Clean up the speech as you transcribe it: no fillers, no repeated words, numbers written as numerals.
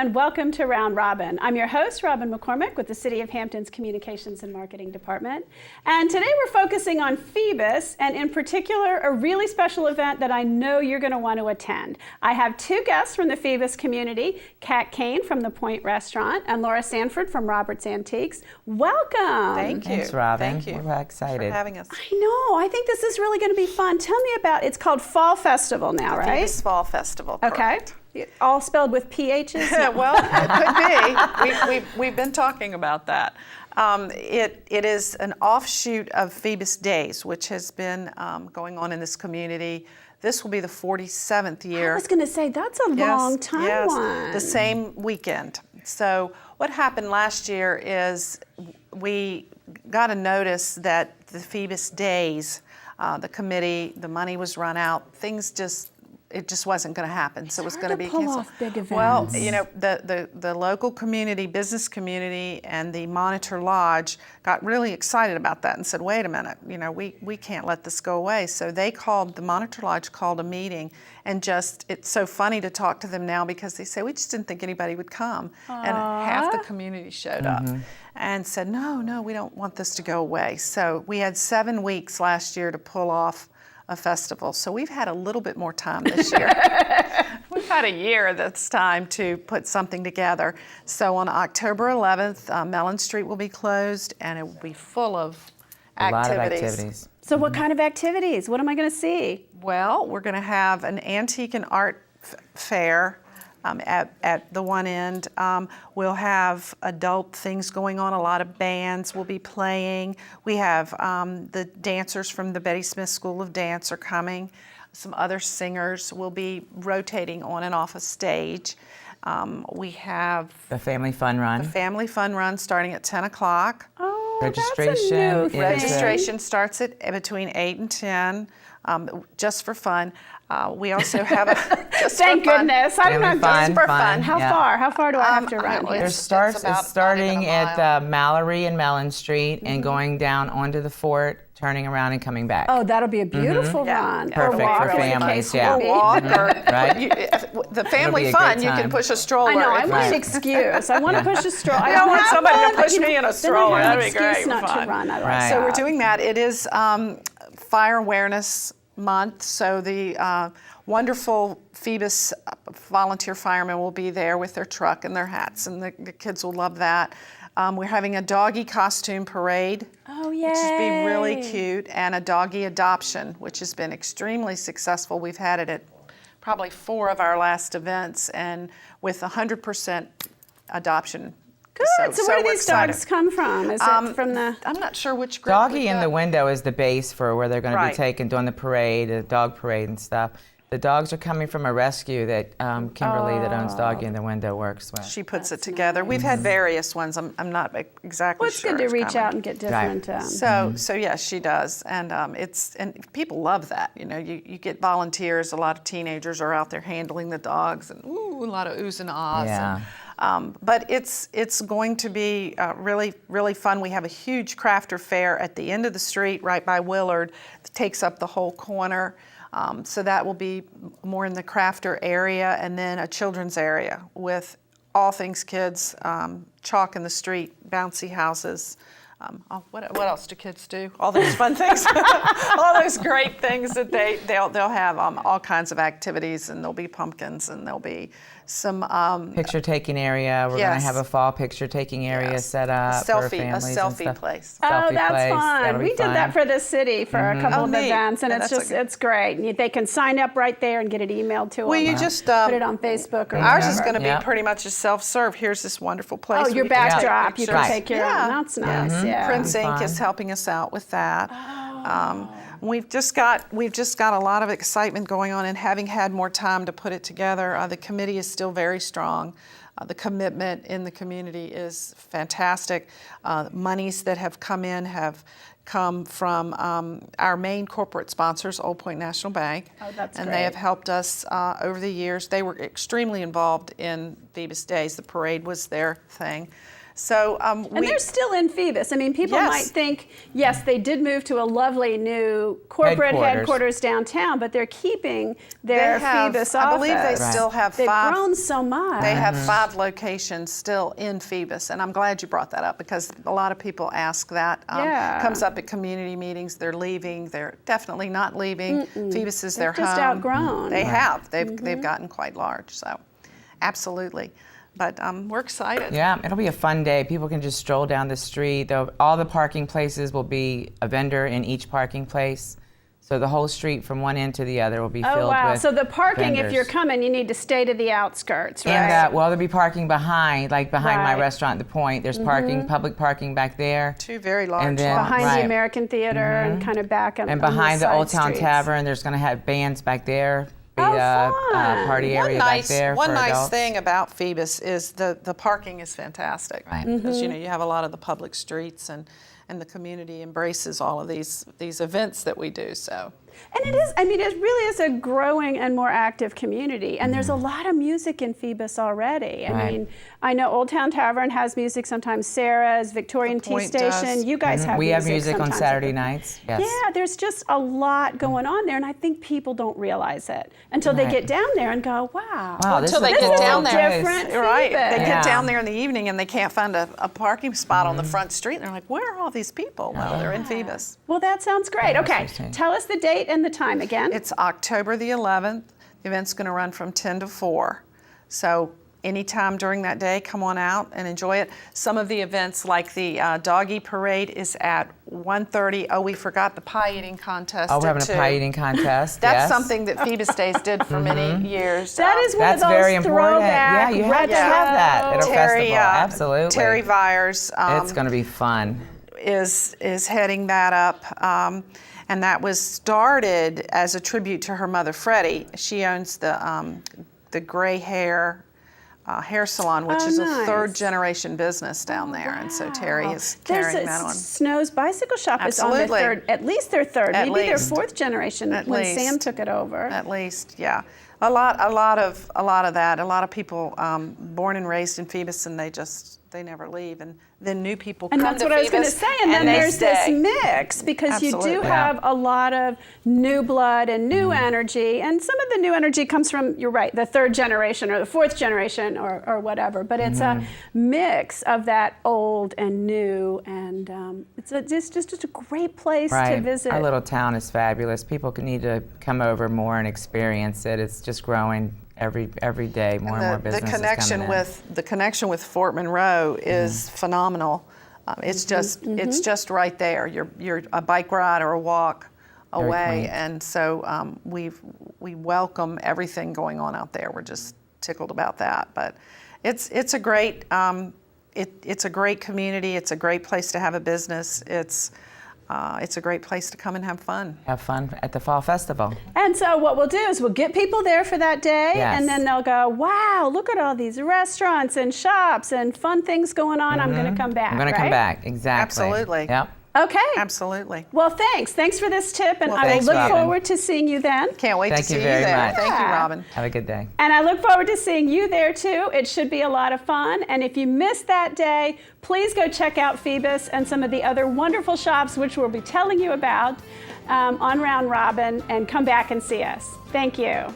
and welcome to Round Robin. I'm your host, Robin McCormick, with the City of Hampton's Communications and Marketing Department. And today we're focusing on Phoebus, and in particular, a really special event that I know you're going to want to attend. I have two guests from the Phoebus community, Cat Kane from the Point Restaurant and Laura Sandford from Robert's Antiques. Welcome. Thank you. Thanks, Robin. Thank you. We're excited. For having us. I know. I think this is really going to be fun. Tell me about, it's called Fall Festival now, right? Phoebus Fall Festival, Okay. correct. All spelled with PHs? Well, it could be. We've been talking about that. It is an offshoot of Phoebus Days, which has been going on in this community. This will be the 47th year. I was going to say, that's a long time one. The same weekend. So what happened last year is we got a notice that the Phoebus Days, the committee, the money was run out. It just wasn't going to happen. So it was going to be pull canceled. off big events. Well, you know, the local community, business community, and the Monitor Lodge got really excited about that and said, wait a minute, you know, we can't let this go away. So the Monitor Lodge called a meeting, and it's so funny to talk to them now because they say, we just didn't think anybody would come. Aww. And half the community showed up and said, no, we don't want this to go away. So we had 7 weeks last year to pull off a festival. So we've had a little bit more time this year. We've had a year that's time to put something together. So on October 11th, Mellon Street will be closed, and it will be full of activities. A lot of activities. So what kind of activities? What am I going to see? Well, we're going to have an antique and art fair at the one end. We'll have adult things going on. A lot of bands will be playing. We have the dancers from the Betty Smith School of Dance are coming. Some other singers will be rotating on and off a stage. We have The Family Fun Run. the Family Fun Run starting at 10 o'clock. Oh, Registration that's a new is thing. Registration starts at between 8 and 10, just for fun. We also have a just Thank for fun. goodness. I don't know. Family Just fun, for fun, fun. How yeah. far? How far do I have to run? well, here? it's It's starting not even a at Mallory and Mellon Street and going down onto the fort, turning around and coming back. Oh, that'll be a beautiful Yeah. run. Yeah. Perfect or walk, for as the families, case yeah. will be. Or walk, or Right? the family be a fun. great You can time. push a stroller. I know. I if- want an Right. excuse. I want to push a stroller. You don't want somebody to push you me know, in a then I stroller. have an That'd be excuse great not fun. to run. Otherwise. Right. So we're doing that. It is Fire Awareness Month, so the wonderful Phoebus volunteer firemen will be there with their truck and their hats, and the kids will love that. We're having a doggy costume parade, Oh, yay. which has been really cute, and a doggy adoption, which has been extremely successful. We've had it at probably 4 of our last events, and with 100% adoption. Good. So where do we're these excited. dogs come from? Is it from the... I'm not sure which group. Doggy in the window is the base for where they're going to Right. be taken during the parade, the dog parade and stuff. The dogs are coming from a rescue that Kimberly, that owns Doggy in the Window, works with. She puts it together. We've had various ones. I'm not exactly Well, it's sure. good to reach coming. out and get different... So yes, she does, and people love that. You know, you get volunteers. A lot of teenagers are out there handling the dogs, and a lot of oohs and ahs. Yeah. But it's going to be really, really fun. We have a huge crafter fair at the end of the street, right by Willard, that takes up the whole corner. So that will be more in the crafter area, and then a children's area with all things kids, chalk in the street, bouncy houses. What else do kids do? All those fun things, all those great things that they'll have all kinds of activities, and there'll be pumpkins, and there'll be some Picture taking area. We're going to Yes. have a fall picture taking area Yes. set up A for selfie- a families and selfie stuff. place. Oh, Selfie that's place. fun. That'll be We did fun. that for the city for a couple Oh, of neat. events, and Yeah, it's great. And they can sign up right there and get it emailed to them. Well, you just put it on Facebook or ours whatever. is going to be Yeah. pretty much a self-serve. Here's this wonderful place. Oh, where your you can take backdrop. You can pictures. take your Yeah. own. That's nice. Yeah. Prince Inc. Fun. is helping us out with that. We've just got a lot of excitement going on, and having had more time to put it together, the committee is still very strong. The commitment in the community is fantastic. Monies that have come in have come from our main corporate sponsors, Old Point National Bank. Oh, that's and great. they have helped us over the years. They were extremely involved in Phoebus Days. The parade was their thing. So And they're still in Phoebus. I mean, people Yes. might think, yes, they did move to a lovely new corporate headquarters downtown, but they're keeping their Phoebus office. I believe they still have They've 5. grown so much. They have 5 locations still in Phoebus, and I'm glad you brought that up because a lot of people ask that. Comes up at community meetings. They're leaving. They're definitely not leaving. Phoebus is their home. Just outgrown. They have. They've gotten quite large. So, absolutely. But we're excited. Yeah, it'll be a fun day. People can just stroll down the street. All the parking places will be a vendor in each parking place. So the whole street from one end to the other will be filled with wow. So the parking, vendors. if you're coming, you need to stay to the outskirts, right? And there'll be parking behind my Right. restaurant, The Point. There's parking, public parking back there. 2 very large And then- lots. Behind the American Theater and kind of back up And on behind the side Old Town streets. Tavern, there's going to have bands back there. Be Oh, a fun. party area back there One for nice adults. thing about Phoebus is the parking is fantastic. Right. Because you have a lot of the public streets and the community embraces all of these events that we do. So. And it is, I mean, it really is a growing and more active community. And there's a lot of music in Phoebus already. I Right. mean, I know Old Town Tavern has music, sometimes Sarah's, Victorian The Tea Point Station. does. You guys have We music have music on sometimes. Saturday nights. Yes. Yeah, there's just a lot going on there, and I think people don't realize it until they Right. get down there and go, wow. Wow, this Until is they a get cool down there. place. Different You're right. They Phoebus. get Yeah. down there in the evening and they can't find a parking spot on the front street. And they're like, where are all these people? Well, they're in Phoebus. Well, that sounds great. Okay, interesting. tell us the date and the time again. It's October the 11th. The event's going to run from 10 to 4. So anytime during that day, come on out and enjoy it. Some of the events, like the doggy parade, is at 1:30. Oh, we forgot the pie eating contest. Oh, we're having at a 2. pie eating contest. That's yes. something that Phoebus Days did for many years. That is one That's of those very important. throwback, Yeah, you have to retro- have that at a festival. Absolutely. Terry Vyers It's going to be fun. is heading that up. And that was started as a tribute to her mother, Freddie. She owns the Gray Hair hair salon, which is nice. a 3rd generation business down there. And so Terry is carrying that on. Snow's Bicycle Shop is on Absolutely. their 3rd, at least their 3rd, At maybe least. their 4th generation At when least. Sam took it over. At least, yeah. A lot of that. A lot of people born and raised in Phoebus, and they never leave. And then new people And come that's to what I was going to Phoebus, say. And then they there's this stay. mix because you do Absolutely. have a lot of new blood and new energy. And some of the new energy comes from, you're right, the 3rd generation or the 4th generation or whatever. But it's a mix of that old and new. And it's just a great place to visit. Our little town is fabulous. People need to come over more and experience it. It's just growing every day. More and more businesses coming in. The connection with Fort Monroe is phenomenal. It's just right there. You're a bike ride or a walk Very away, quaint. and so we welcome everything going on out there. We're just tickled about that. But it's a great it's a great community. It's a great place to have a business. It's a great place to come and have fun. Have fun at the Fall Festival. And so what we'll do is we'll get people there for that day, Yes. and then they'll go, wow, look at all these restaurants and shops and fun things going on. I'm going to come back, I'm going to come right? back. Exactly. Absolutely. Yep. Okay. Absolutely. Well, thanks. Thanks for this tip, and Well, I will thanks, look Robin. forward to seeing you then. Can't wait to Thank see you you very there. much. Thank you, Robin. Have a good day. And I look forward to seeing you there too. It should be a lot of fun. And if you missed that day, please go check out Phoebus and some of the other wonderful shops which we'll be telling you about on Round Robin, and come back and see us. Thank you.